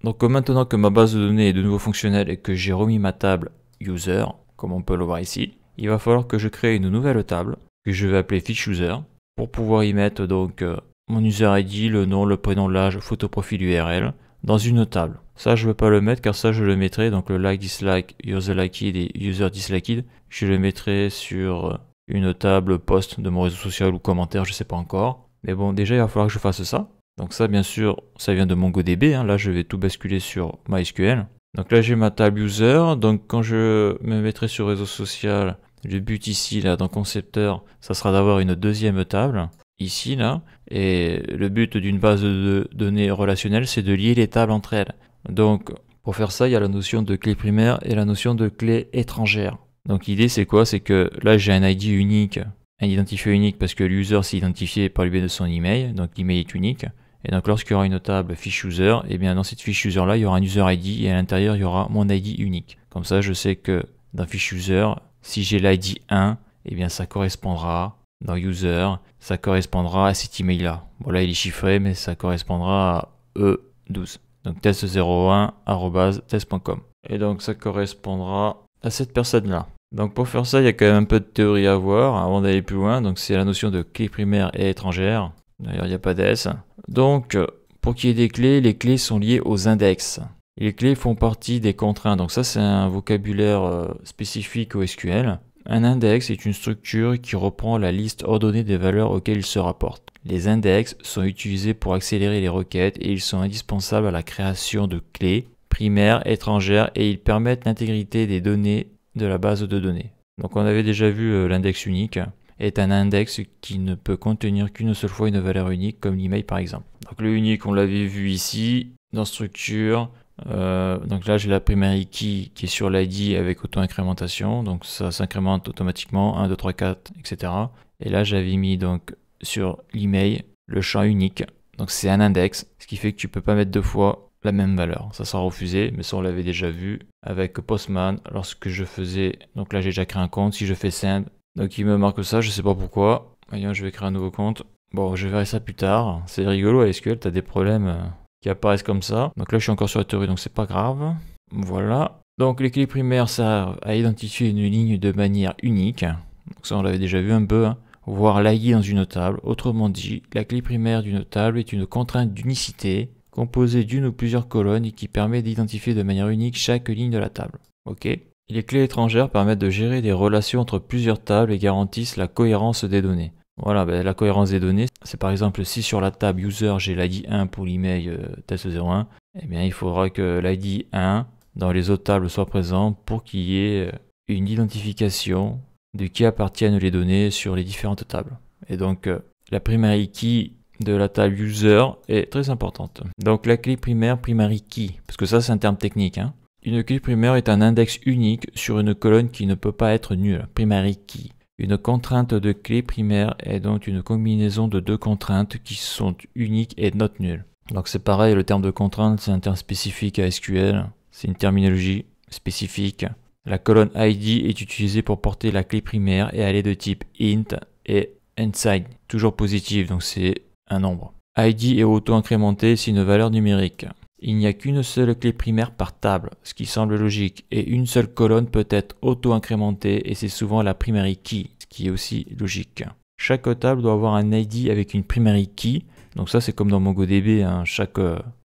Donc maintenant que ma base de données est de nouveau fonctionnelle et que j'ai remis ma table user, comme on peut le voir ici, il va falloir que je crée une nouvelle table que je vais appeler fiche user pour pouvoir y mettre donc mon user ID, le nom, le prénom, l'âge, photo profil URL dans une table. Ça je ne vais pas le mettre car ça je le mettrai, donc le like, dislike, user liked et user disliked, je le mettrai sur une table post de mon réseau social ou commentaire, je sais pas encore. Mais bon, déjà il va falloir que je fasse ça. Donc ça bien sûr, ça vient de MongoDB, là je vais tout basculer sur MySQL. Donc là j'ai ma table user, donc quand je me mettrai sur réseau social, le but ici là dans concepteur, ça sera d'avoir une deuxième table, ici là, et le but d'une base de données relationnelle c'est de lier les tables entre elles. Donc pour faire ça il y a la notion de clé primaire et la notion de clé étrangère. Donc l'idée c'est quoi? C'est que là j'ai un ID unique, un identifiant unique parce que l'user s'est identifié par le biais de son email, donc l'email est unique. Et donc lorsqu'il y aura une table fiche user, et bien dans cette fiche user là, il y aura un user ID et à l'intérieur il y aura mon ID unique. Comme ça je sais que dans fiche user, si j'ai l'ID 1, et bien ça correspondra dans user, ça correspondra à cet email là. Bon là il est chiffré mais ça correspondra à E12. Donc test01@test.com. Et donc ça correspondra à cette personne là. Donc pour faire ça, il y a quand même un peu de théorie à voir avant d'aller plus loin. Donc c'est la notion de clé primaire et étrangère. D'ailleurs, il n'y a pas d'S. Donc, pour qu'il y ait des clés, les clés sont liées aux index. Les clés font partie des contraintes. Donc ça, c'est un vocabulaire spécifique au SQL. Un index est une structure qui reprend la liste ordonnée des valeurs auxquelles il se rapporte. Les index sont utilisés pour accélérer les requêtes et ils sont indispensables à la création de clés primaires, étrangères et ils permettent l'intégrité des données de la base de données. Donc on avait déjà vu l'index unique est un index qui ne peut contenir qu'une seule fois une valeur unique comme l'email par exemple. Donc le unique on l'avait vu ici dans structure, donc là j'ai la primary key qui est sur l'ID avec auto-incrémentation, donc ça s'incrémente automatiquement 1, 2, 3, 4 etc. Et là j'avais mis donc sur l'email le champ unique, donc c'est un index, ce qui fait que tu peux pas mettre deux fois la même valeur, ça sera refusé, mais ça on l'avait déjà vu avec Postman lorsque je faisais, donc là j'ai déjà créé un compte, si je fais send, donc il me marque ça, je sais pas pourquoi. Voyons, je vais créer un nouveau compte. Bon, je verrai ça plus tard. C'est rigolo à SQL, t'as des problèmes qui apparaissent comme ça. Donc là, je suis encore sur la théorie, donc c'est pas grave. Voilà. Donc les clés primaires servent à identifier une ligne de manière unique. Donc ça, on l'avait déjà vu un peu. Voir l'ID dans une table. Autrement dit, la clé primaire d'une table est une contrainte d'unicité composée d'une ou plusieurs colonnes et qui permet d'identifier de manière unique chaque ligne de la table. Ok. Les clés étrangères permettent de gérer des relations entre plusieurs tables et garantissent la cohérence des données. Voilà, la cohérence des données, c'est par exemple si sur la table user j'ai l'ID 1 pour l'email test01, eh bien il faudra que l'ID 1 dans les autres tables soit présent pour qu'il y ait une identification de qui appartiennent les données sur les différentes tables. Et donc la primary key de la table user est très importante. Donc la clé primaire primary key, parce que ça c'est un terme technique, Une clé primaire est un index unique sur une colonne qui ne peut pas être nulle, primary key. Une contrainte de clé primaire est donc une combinaison de deux contraintes qui sont uniques et not nulles. Donc c'est pareil, le terme de contrainte, c'est un terme spécifique à SQL, c'est une terminologie spécifique. La colonne ID est utilisée pour porter la clé primaire et elle est de type int et inside, toujours positive, donc c'est un nombre. ID est auto-incrémenté, c'est une valeur numérique. Il n'y a qu'une seule clé primaire par table, ce qui semble logique, et une seule colonne peut être auto-incrémentée et c'est souvent la primary key, ce qui est aussi logique. Chaque table doit avoir un ID avec une primary key, donc ça c'est comme dans MongoDB, chaque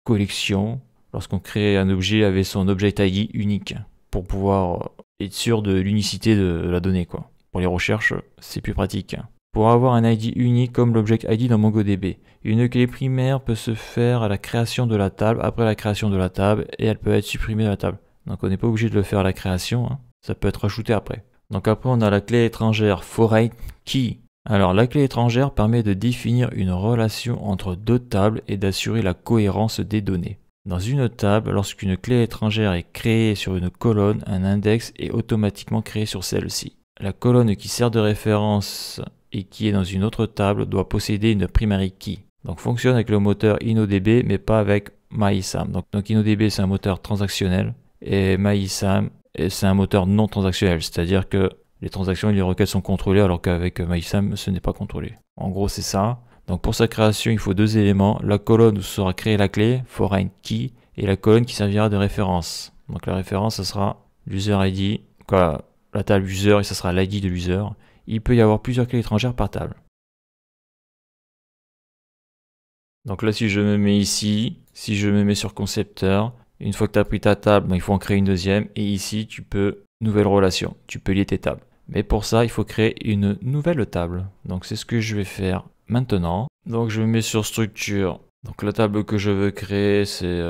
collection, lorsqu'on crée un objet, avait son object ID unique, pour pouvoir être sûr de l'unicité de la donnée, quoi. Pour les recherches, c'est plus pratique. Pour avoir un ID unique comme l'object ID dans MongoDB, une clé primaire peut se faire à la création de la table, après la création de la table, et elle peut être supprimée de la table. Donc on n'est pas obligé de le faire à la création, ça peut être ajouté après. Donc après on a la clé étrangère foreign key. Alors la clé étrangère permet de définir une relation entre deux tables et d'assurer la cohérence des données. Dans une table, lorsqu'une clé étrangère est créée sur une colonne, un index est automatiquement créé sur celle-ci. La colonne qui sert de référence et qui est dans une autre table doit posséder une primary key. Donc fonctionne avec le moteur InnoDB mais pas avec MyISAM. Donc InnoDB c'est un moteur transactionnel et MyISAM c'est un moteur non transactionnel, c'est-à-dire que les transactions et les requêtes sont contrôlées alors qu'avec MyISAM ce n'est pas contrôlé. En gros c'est ça. Donc pour sa création il faut deux éléments, la colonne où sera créée la clé, foreign key, et la colonne qui servira de référence. Donc la référence, ça sera l'user ID, quoi, la table user, et ça sera l'ID de l'user. Il peut y avoir plusieurs clés étrangères par table. Donc là, si je me mets ici, si je me mets sur concepteur, une fois que tu as pris ta table, il faut en créer une deuxième. Et ici, tu peux, nouvelle relation, tu peux lier tes tables. Mais pour ça, il faut créer une nouvelle table. Donc c'est ce que je vais faire maintenant. Donc je me mets sur structure. Donc la table que je veux créer, c'est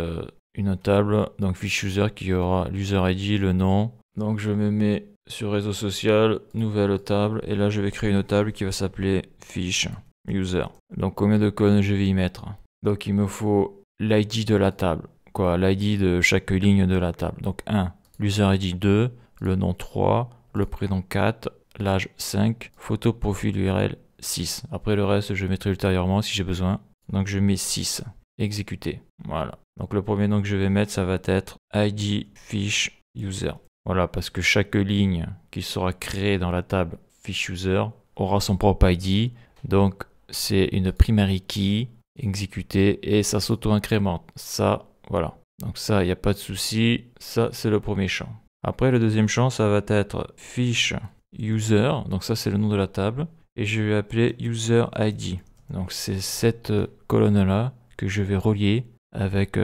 une table, donc fiche user qui aura l'user ID, le nom. Donc je me mets sur réseau social, nouvelle table. Et là, je vais créer une table qui va s'appeler fiche user. Donc combien de colonnes je vais y mettre? Donc il me faut l'ID de la table, quoi, l'ID de chaque ligne de la table. Donc 1, l'user ID 2, le nom 3, le prénom 4, l'âge 5, photo profil URL 6. Après le reste, je mettrai ultérieurement si j'ai besoin. Donc je mets 6. Exécuter. Voilà. Donc le premier nom que je vais mettre, ça va être ID fiche user. Voilà, parce que chaque ligne qui sera créée dans la table fiche user aura son propre ID. Donc c'est une primary key exécutée et ça s'auto-incrémente. Ça, voilà. Donc ça, il n'y a pas de souci. Ça, c'est le premier champ. Après, le deuxième champ, ça va être fiche user. Donc ça, c'est le nom de la table. Et je vais appeler user ID. Donc c'est cette colonne-là que je vais relier avec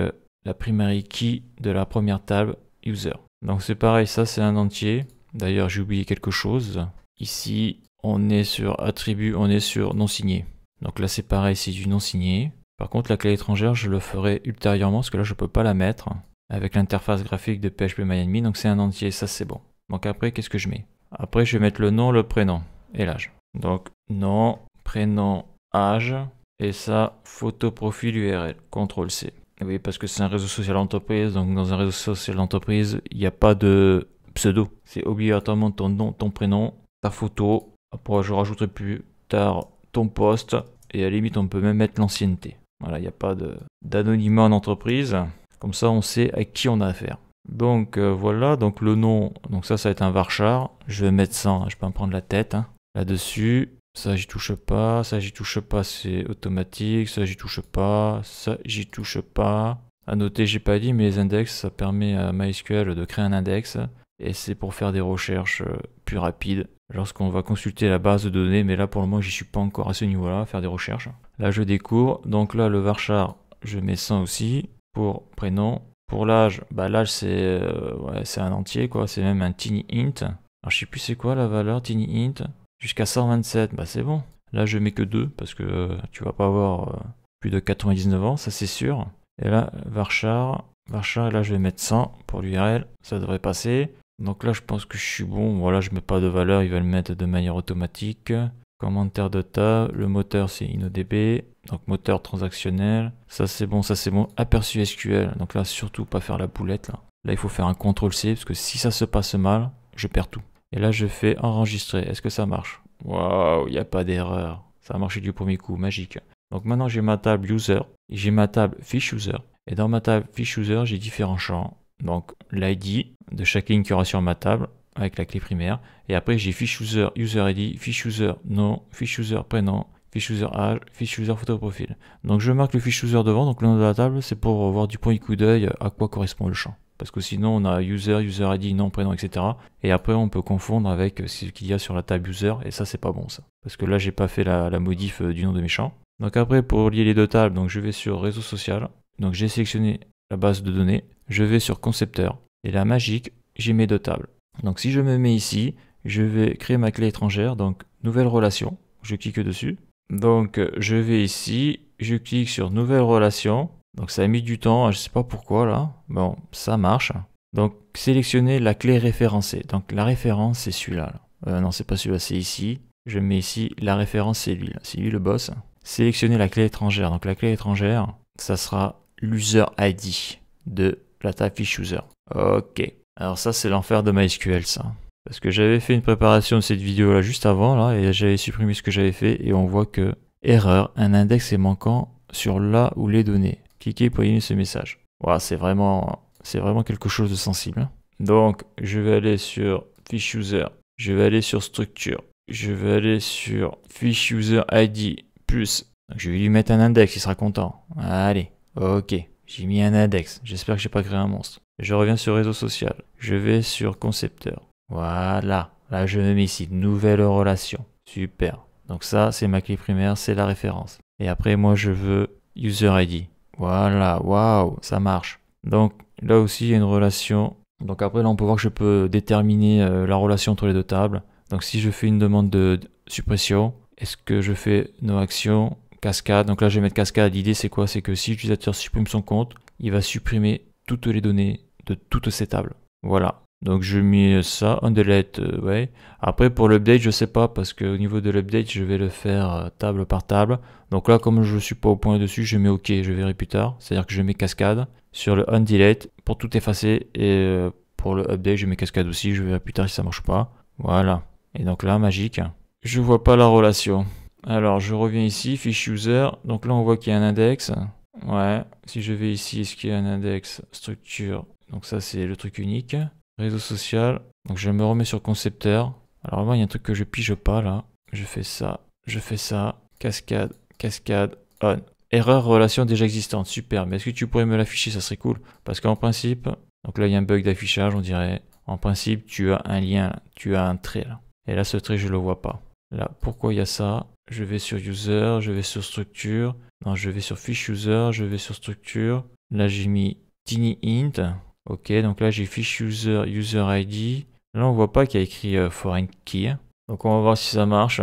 la primary key de la première table user. Donc c'est pareil, ça c'est un entier. D'ailleurs, j'ai oublié quelque chose. Ici, on est sur attribut, on est sur non signé. Donc là, c'est pareil, c'est du non signé. Par contre, la clé étrangère, je le ferai ultérieurement parce que là, je ne peux pas la mettre avec l'interface graphique de PHPMyAdmin. Donc c'est un entier, ça c'est bon. Donc après, qu'est-ce que je mets? Après, je vais mettre le nom, le prénom et l'âge. Donc nom, prénom, âge. Et ça, photo profil URL, CTRL-C. Oui, parce que c'est un réseau social d'entreprise. Donc dans un réseau social d'entreprise, il n'y a pas de pseudo. C'est obligatoirement ton nom, ton prénom, ta photo. Après, je rajouterai plus tard ton poste. Et à la limite, on peut même mettre l'ancienneté. Voilà, il n'y a pas d'anonymat en entreprise. Comme ça, on sait à qui on a affaire. Donc voilà, donc le nom, donc ça va être un varchar. Je vais mettre 100, je peux en prendre la tête là-dessus. Ça, j'y touche pas. Ça, j'y touche pas, c'est automatique. Ça, j'y touche pas. Ça, j'y touche pas. À noter, j'ai pas dit, mais les index, ça permet à MySQL de créer un index. Et c'est pour faire des recherches plus rapides lorsqu'on va consulter la base de données. Mais là, pour le moment, j'y suis pas encore à ce niveau-là, faire des recherches. Là, je découvre. Donc là, le varchar, je mets 100 aussi pour prénom. Pour l'âge, bah l'âge c'est un entier quoi, c'est même un tiny int. Alors je sais plus c'est quoi la valeur tiny int. Jusqu'à 127, bah c'est bon. Là je mets que 2 parce que tu vas pas avoir plus de 99 ans, ça c'est sûr. Et là varchar, et là je vais mettre 100 pour l'URL, ça devrait passer. Donc là je pense que je suis bon, voilà je mets pas de valeur, il va le mettre de manière automatique. Commentaire de table, le moteur c'est InnoDB, donc moteur transactionnel, ça c'est bon, aperçu SQL, donc là surtout pas faire la boulette là. Là il faut faire un CTRL-C parce que si ça se passe mal, je perds tout. Et là je fais enregistrer, est-ce que ça marche? Waouh, il n'y a pas d'erreur, ça a marché du premier coup, magique. Donc maintenant j'ai ma table user, et j'ai ma table fiche user, et dans ma table fiche user j'ai différents champs. Donc l'ID de chaque ligne qui aura sur ma table, avec la clé primaire, et après j'ai fiche user, user ID, fiche user nom, fiche user prénom, fiche user âge, fiche user photo profil. Donc je marque le fiche user devant, donc le nom de la table c'est pour voir du premier coup d'œil à quoi correspond le champ. Parce que sinon on a user, user ID, nom, prénom, etc. Et après on peut confondre avec ce qu'il y a sur la table user, et ça c'est pas bon ça. Parce que là j'ai pas fait la modif du nom de mes champs. Donc après pour lier les deux tables, donc je vais sur réseau social, donc j'ai sélectionné la base de données, je vais sur concepteur, et là magique, j'ai mes deux tables. Donc si je me mets ici, je vais créer ma clé étrangère, donc nouvelle relation, je clique dessus. Donc je vais ici, je clique sur nouvelle relation, donc ça a mis du temps, je ne sais pas pourquoi là, bon ça marche. Donc sélectionner la clé référencée, donc la référence c'est celui-là. Non c'est pas celui-là, c'est ici, je mets ici, la référence c'est lui, c'est lui le boss. Sélectionner la clé étrangère, donc la clé étrangère, ça sera l'user ID de la table fiche user. Ok. Alors ça c'est l'enfer de MySQL ça. Parce que j'avais fait une préparation de cette vidéo là juste avant là et j'avais supprimé ce que j'avais fait et on voit que erreur, un index est manquant sur là où les données. Cliquez pour éliminer ce message. Voilà, c'est vraiment quelque chose de sensible. Donc je vais aller sur fiche user, je vais aller sur structure, je vais aller sur fiche user ID plus. Donc, je vais lui mettre un index, il sera content. Allez, ok. J'ai mis un index. J'espère que j'ai pas créé un monstre. Je reviens sur réseau social. Je vais sur concepteur. Voilà. Là, je me mets ici. Nouvelle relation. Super. Donc ça, c'est ma clé primaire, c'est la référence. Et après, moi, je veux user ID. Voilà. Waouh, ça marche. Donc là aussi, il y a une relation. Donc après, là, on peut voir que je peux déterminer la relation entre les deux tables. Donc si je fais une demande de suppression, est-ce que je fais no action, cascade? Donc là, je vais mettre cascade. L'idée, c'est quoi? C'est que si l'utilisateur supprime son compte, il va supprimer toutes les données de toutes ces tables. Voilà. Donc je mets ça, on delete, ouais. Après pour l'update, je sais pas parce qu'au niveau de l'update, je vais le faire table par table. Donc là, comme je suis pas au point dessus, je mets OK, je verrai plus tard. C'est-à-dire que je mets cascade sur le on delete pour tout effacer et pour le update, je mets cascade aussi, je verrai plus tard si ça marche pas. Voilà. Et donc là, magique. Je vois pas la relation. Alors je reviens ici, fiche user. Donc là, on voit qu'il y a un index. Ouais. Si je vais ici, est-ce qu'il y a un index structure? Donc ça, c'est le truc unique. Réseau social, donc je me remets sur concepteur. Alors moi il y a un truc que je pige pas là. Je fais ça, cascade, cascade, on. Erreur relation déjà existante, super. Mais est-ce que tu pourrais me l'afficher, ça serait cool. Parce qu'en principe, donc là il y a un bug d'affichage on dirait. En principe tu as un lien, tu as un trait là. Et là ce trait je le vois pas. Là pourquoi il y a ça? Je vais sur user, je vais sur structure. Non je vais sur fiche user, je vais sur structure. Là j'ai mis tiny int. Ok, donc là j'ai fiche user, user ID. Là on voit pas qu'il y a écrit foreign key. Donc on va voir si ça marche.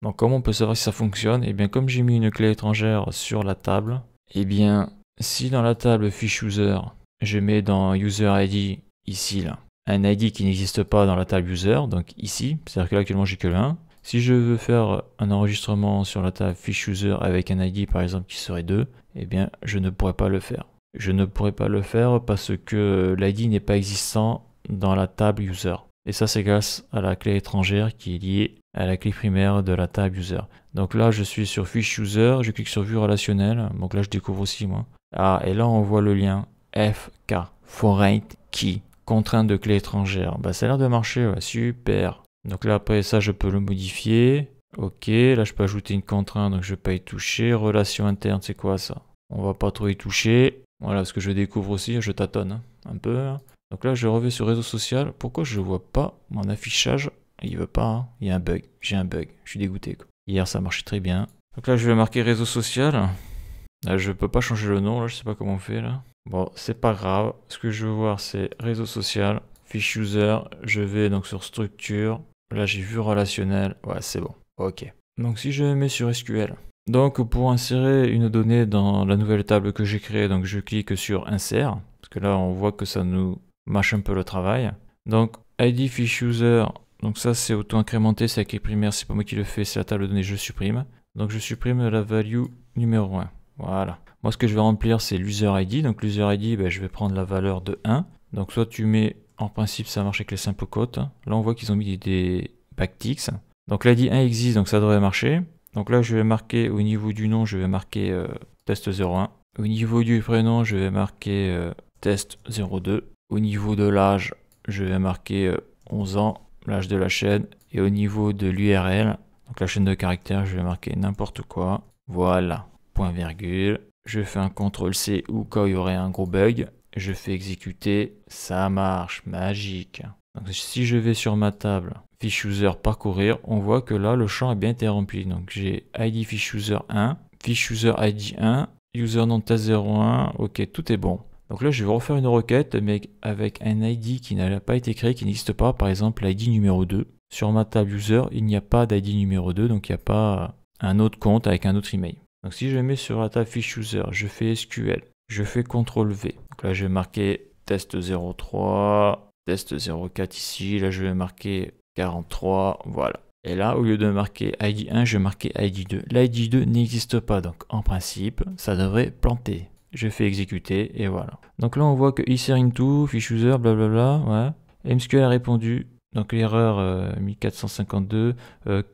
Donc comment on peut savoir si ça fonctionne? Eh bien comme j'ai mis une clé étrangère sur la table, eh bien si dans la table fiche user, je mets dans user ID ici là, un ID qui n'existe pas dans la table user, donc ici, c'est-à-dire que là actuellement j'ai que le 1. Si je veux faire un enregistrement sur la table fiche user avec un ID par exemple qui serait 2, eh bien je ne pourrais pas le faire. Je ne pourrais pas le faire parce que l'ID n'est pas existant dans la table user. Et ça, c'est grâce à la clé étrangère qui est liée à la clé primaire de la table user. Donc là, je suis sur fiche user, je clique sur vue relationnelle. Donc là, je découvre aussi, moi. Ah, et là, on voit le lien FK, foreign key, contrainte de clé étrangère. Bah, ça a l'air de marcher, ouais, super. Donc là, après ça, je peux le modifier. Ok, là, je peux ajouter une contrainte, donc je ne vais pas y toucher. Relation interne, c'est quoi ça? On va pas trop y toucher. Voilà, ce que je découvre aussi, je tâtonne un peu. Donc là, je reviens sur réseau social. Pourquoi je ne vois pas mon affichage? Il veut pas, hein. Il y a un bug. J'ai un bug. Je suis dégoûté, quoi. Hier, ça marchait très bien. Donc là, je vais marquer réseau social. Là, je peux pas changer le nom. Là, je sais pas comment on fait, là. Bon, c'est pas grave. Ce que je veux voir, c'est réseau social, fiche user. Je vais donc sur structure. Là, j'ai vue relationnelle. Ouais, c'est bon. Ok. Donc, si je me mets sur SQL. Donc pour insérer une donnée dans la nouvelle table que j'ai créée, donc je clique sur insert, parce que là on voit que ça nous mâche un peu le travail. Donc ID fiche user, donc ça c'est auto-incrémenté, c'est la clé primaire, c'est pas moi qui le fais, c'est la table de données, je supprime. Donc je supprime la value numéro 1. Voilà. Moi ce que je vais remplir c'est l'user ID, donc l'user ID ben, je vais prendre la valeur de 1. Donc soit tu mets, en principe ça marche avec les simples quotes. Là on voit qu'ils ont mis des backticks. Donc l'ID 1 existe, donc ça devrait marcher. Donc là, je vais marquer au niveau du nom, je vais marquer test 01. Au niveau du prénom, je vais marquer test 02. Au niveau de l'âge, je vais marquer 11 ans, l'âge de la chaîne. Et au niveau de l'URL, donc la chaîne de caractères, je vais marquer n'importe quoi. Voilà, point virgule. Je fais un CTRL-C ou quand il y aurait un gros bug. Je fais exécuter, ça marche, magique. Donc si je vais sur ma table, fiche user parcourir, on voit que là le champ a bien été rempli. Donc j'ai ID fiche user 1, fiche user ID 1, user nom test 01, ok tout est bon. Donc là je vais refaire une requête mais avec un ID qui n'a pas été créé, qui n'existe pas, par exemple l'ID numéro 2. Sur ma table user il n'y a pas d'ID numéro 2, donc il n'y a pas un autre compte avec un autre email. Donc si je mets sur la table fiche user, je fais SQL, je fais CTRL V. Donc là je vais marquer test 03. Test 04 ici, là je vais marquer 43, voilà. Et là, au lieu de marquer ID 1, je vais marquer ID 2. L'ID 2 n'existe pas, donc en principe, ça devrait planter. Je fais exécuter, et voilà. Donc là, on voit que iserinto, fiche user, blablabla, ouais. MSQL a répondu, donc l'erreur 1452,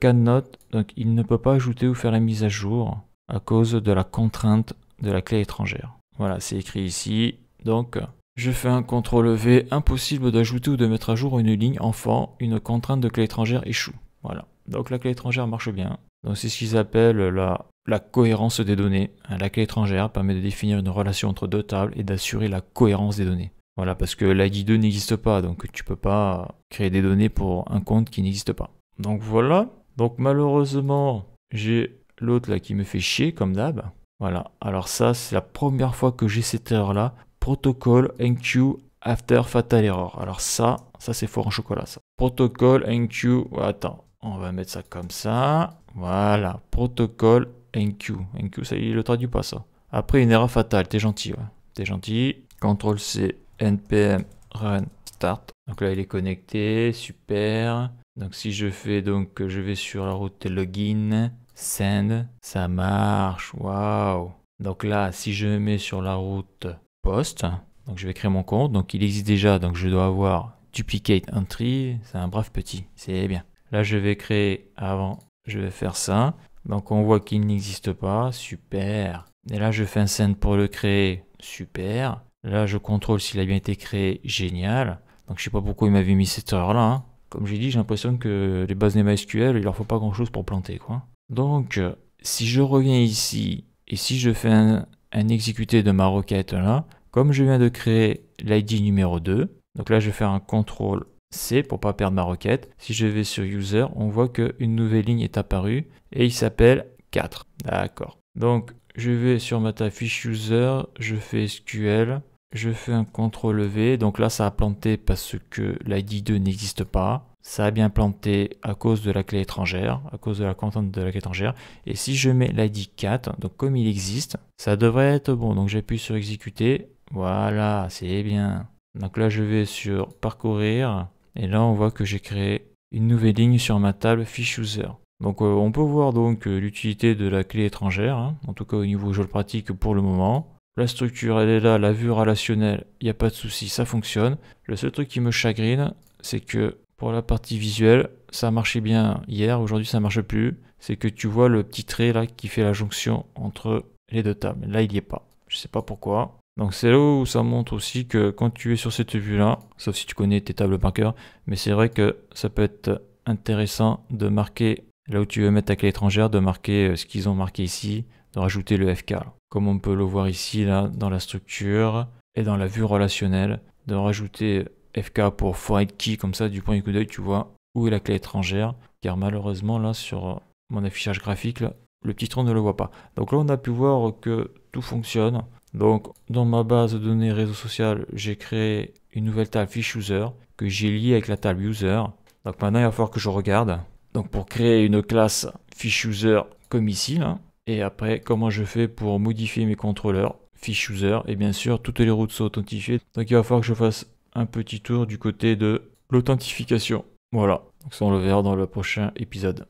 cannot, donc il ne peut pas ajouter ou faire la mise à jour à cause de la contrainte de la clé étrangère. Voilà, c'est écrit ici, donc... Je fais un CTRL-V, impossible d'ajouter ou de mettre à jour une ligne enfant, une contrainte de clé étrangère échoue. Voilà, donc la clé étrangère marche bien. Donc c'est ce qu'ils appellent la la cohérence des données. La clé étrangère permet de définir une relation entre deux tables et d'assurer la cohérence des données. Voilà, parce que l'ID 2 n'existe pas, donc tu peux pas créer des données pour un compte qui n'existe pas. Donc voilà. Donc malheureusement, j'ai l'autre là qui me fait chier comme d'hab. Voilà, alors ça c'est la première fois que j'ai cette erreur-là. Protocol enqueue after fatal error. Alors ça c'est fort en chocolat ça. Protocol enqueue, attends, on va mettre ça comme ça. Voilà, protocol enqueue. Enqueue, ça il le traduit pas ça. Après une erreur fatale, t'es gentil, ouais. T'es gentil. CTRL C, npm run start. Donc là il est connecté, super. Donc si je fais, donc je vais sur la route login, send, ça marche, waouh. Donc là si je me mets sur la route post, donc je vais créer mon compte, donc il existe déjà, donc je dois avoir duplicate entry, c'est un brave petit, c'est bien. Là je vais créer, avant je vais faire ça, donc on voit qu'il n'existe pas, super. Et là je fais un send pour le créer, super. Là je contrôle s'il a bien été créé, génial. Donc je sais pas pourquoi il m'avait mis cette erreur là, hein. Comme j'ai dit, j'ai l'impression que les bases MySQL, il leur faut pas grand chose pour planter, quoi. Donc, si je reviens ici, et si je fais un exécuté de ma requête là, comme je viens de créer l'ID numéro 2, donc là je vais faire un CTRL C pour pas perdre ma requête. Si je vais sur User, on voit qu'une nouvelle ligne est apparue, et il s'appelle 4. D'accord. Donc, je vais sur ma fiche User, je fais SQL, je fais un CTRL V, donc là ça a planté parce que l'ID 2 n'existe pas. Ça a bien planté à cause de la clé étrangère, à cause de la constante de la clé étrangère. Et si je mets l'ID 4, donc comme il existe, ça devrait être bon. Donc j'appuie sur exécuter, voilà, c'est bien. Donc là je vais sur parcourir, et là on voit que j'ai créé une nouvelle ligne sur ma table fiche user. Donc on peut voir donc l'utilité de la clé étrangère, hein, en tout cas au niveau où je le pratique pour le moment. La structure, elle est là, la vue relationnelle, il n'y a pas de souci, ça fonctionne. Le seul truc qui me chagrine, c'est que pour la partie visuelle, ça marchait bien hier, aujourd'hui ça ne marche plus. C'est que tu vois le petit trait là qui fait la jonction entre les deux tables. Là, il n'y est pas. Je ne sais pas pourquoi. Donc c'est là où ça montre aussi que quand tu es sur cette vue-là, sauf si tu connais tes tables par cœur, mais c'est vrai que ça peut être intéressant de marquer, là où tu veux mettre ta clé étrangère, de marquer ce qu'ils ont marqué ici, de rajouter le FK. Comme on peut le voir ici, là, dans la structure et dans la vue relationnelle, de rajouter FK pour foreign key, comme ça, du premier coup d'œil, tu vois où est la clé étrangère, car malheureusement, là, sur mon affichage graphique, là, le petit tronc ne le voit pas. Donc là, on a pu voir que tout fonctionne. Donc, dans ma base de données réseau social, j'ai créé une nouvelle table fiche user que j'ai liée avec la table user. Donc maintenant, il va falloir que je regarde. Donc pour créer une classe fiche user comme ici, là, et après, comment je fais pour modifier mes contrôleurs fiche user, et bien sûr, toutes les routes sont authentifiées. Donc il va falloir que je fasse un petit tour du côté de l'authentification. Voilà, donc ça on le verra dans le prochain épisode.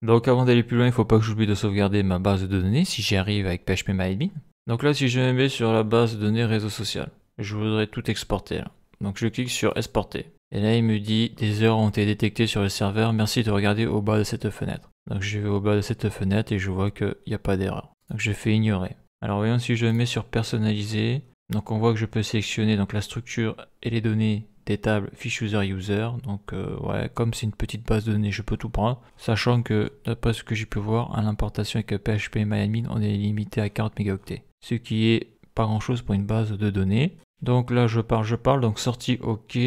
Donc avant d'aller plus loin, il ne faut pas que j'oublie de sauvegarder ma base de données si j'y arrive avec phpMyAdmin. Donc là, si je me mets sur la base de données réseau social, je voudrais tout exporter là. Donc je clique sur exporter. Et là, il me dit des erreurs ont été détectées sur le serveur, merci de regarder au bas de cette fenêtre. Donc je vais au bas de cette fenêtre et je vois qu'il n'y a pas d'erreur. Donc je fais ignorer. Alors voyons si je mets sur personnaliser. Donc on voit que je peux sélectionner donc la structure et les données des tables fiche user. Donc ouais, comme c'est une petite base de données, je peux tout prendre. Sachant que d'après ce que j'ai pu voir, à l'importation avec phpMyAdmin, on est limité à 40 mégaoctets. Ce qui est pas grand chose pour une base de données. Donc là je parle, donc sortie OK,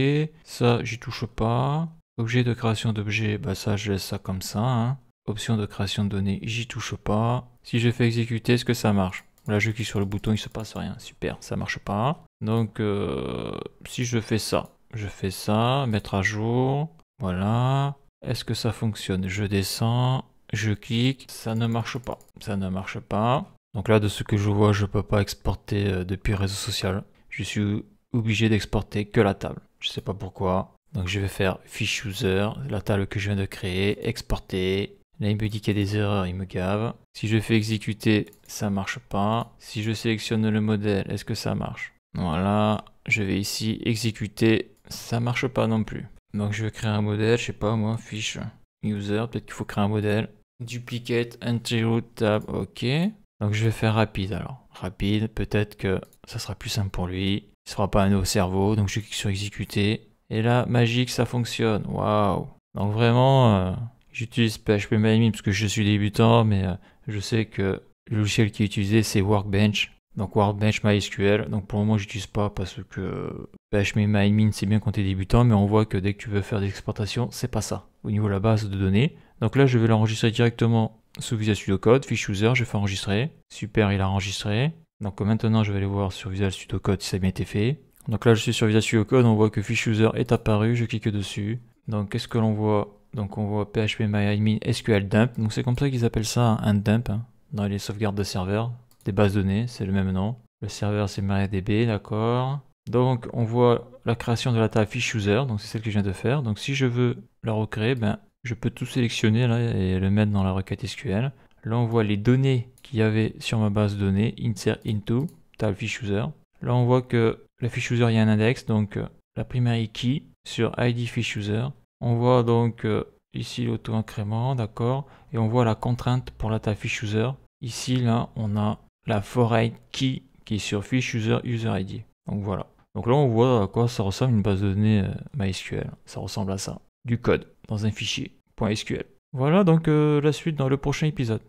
ça j'y touche pas. Objet de création d'objet, bah ça je laisse ça comme ça, hein. Option de création de données, j'y touche pas. Si je fais exécuter, est-ce que ça marche? Là je clique sur le bouton, il se passe rien, super, ça marche pas. Donc si je fais ça, mettre à jour, voilà. Est-ce que ça fonctionne? Je descends, je clique, ça ne marche pas, Donc là de ce que je vois, je peux pas exporter depuis réseau social. Je suis obligé d'exporter que la table. Je sais pas pourquoi. Donc je vais faire fiche user, la table que je viens de créer, exporter. Là il me dit qu'il y a des erreurs, il me gave. Si je fais exécuter, ça marche pas. Si je sélectionne le modèle, est-ce que ça marche? Voilà, je vais ici exécuter, ça marche pas non plus. Donc je vais créer un modèle, je sais pas moi, fiche user, peut-être qu'il faut créer un modèle. Duplicate entry root tab, ok. Donc je vais faire rapide alors. Rapide, peut-être que ça sera plus simple pour lui. Il ne sera pas un au cerveau, donc je clique sur exécuter. Et là, magique, ça fonctionne. Waouh! Donc vraiment, J'utilise PHP-MyAdmin parce que je suis débutant, mais je sais que le logiciel qui est utilisé c'est Workbench. Donc Workbench MySQL. Donc pour le moment j'utilise pas parce que PHP-MyAdmin c'est bien quand tu es débutant, mais on voit que dès que tu veux faire des exportations, c'est pas ça au niveau de la base de données. Donc là je vais l'enregistrer directement sous Visual Studio Code, fiche user, je fais enregistrer. Super, il a enregistré. Donc maintenant je vais aller voir sur Visual Studio Code si ça a bien été fait. Donc là je suis sur Visual Studio Code, on voit que fiche user est apparu, je clique dessus. Donc qu'est-ce que l'on voit? Donc on voit PHP-MyAdmin SQL dump. Donc c'est comme ça qu'ils appellent ça un dump dans les sauvegardes de serveurs, des bases de données, c'est le même nom. Le serveur c'est MariaDB, d'accord. Donc on voit la création de la table fiche user, donc c'est celle que je viens de faire. Donc si je veux la recréer, je peux tout sélectionner là et le mettre dans la requête SQL. Là on voit les données qu'il y avait sur ma base de données, insert into, table fiche user. Là on voit que la fiche user il y a un index, donc la primary key sur ID fiche user. On voit donc ici l'auto-incrément, d'accord, et on voit la contrainte pour la table fiche user. Ici, là, on a la foreign key qui est sur fiche user ID. Donc voilà. Donc là, on voit à quoi ça ressemble une base de données MySQL. Ça ressemble à ça. Du code dans un fichier .SQL. Voilà donc la suite dans le prochain épisode.